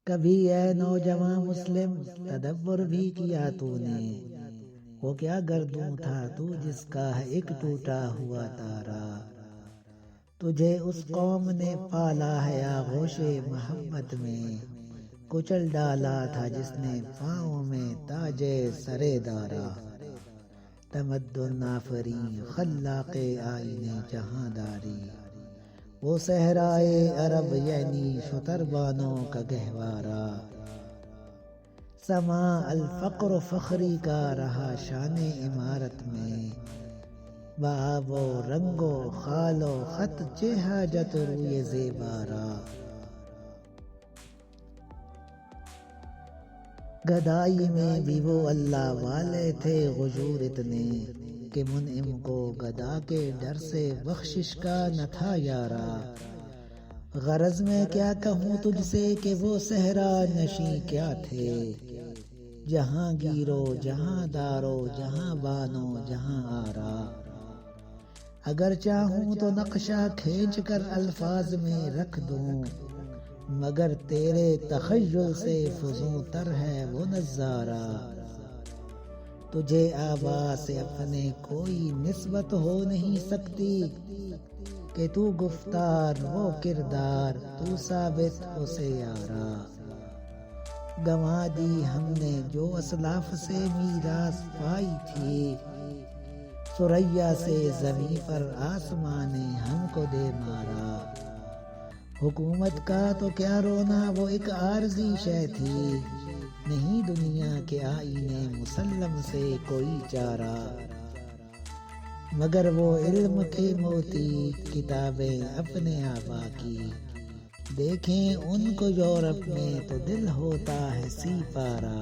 کبھی اے نوجوان مسلم تدبر بھی کیا تو نے، وہ کیا گردوں تھا تو جس کا ہے ایک ٹوٹا ہوا تارا۔ تجھے اس قوم نے پالا ہے آغوش محبت میں، کچل ڈالا تھا جس نے پاؤں میں تاج سرے دارا۔ تمدن آفریں خلاق آئین جہاں داری، وہ صحرائے عرب یعنی شتربانوں کا گہوارہ۔ سما الفقر فخری کا رہا شان عمارت میں، بآب و رنگ و خال و خط چہ حاجت روی زیبارا۔ گدائی میں بھی وہ اللہ والے تھے غجور اتنے، کہ منعم کو گدا کے ڈر سے بخشش کا نہ تھا یارا۔ غرض میں کیا کہوں تجھ سے کہ وہ صحرا نشیں کیا تھے، جہاں گیرو جہاں دارو جہاں بانو جہاں آرا۔ اگر چاہوں تو نقشہ کھینچ کر الفاظ میں رکھ دوں، مگر تیرے تخیل سے فزوں تر ہے وہ نظارہ۔ تجھے آبا سے اپنے کوئی نسبت ہو نہیں سکتی، کہ تو گفتار وہ کردار تو ثابت اسے یارا۔ گنوا دی ہم نے جو اسلاف سے میراث پائی تھی، ثریا سے زمیں پر آسمان نے ہم کو دے مارا۔ حکومت کا تو کیا رونا وہ ایک عارضی شے تھی، نہیں دنیا کے آئین مسلم سے کوئی چارہ۔ مگر وہ علم کے موتی کتابیں اپنے آبا کی، دیکھیں ان کو یورپ میں تو دل ہوتا ہے سی پارا۔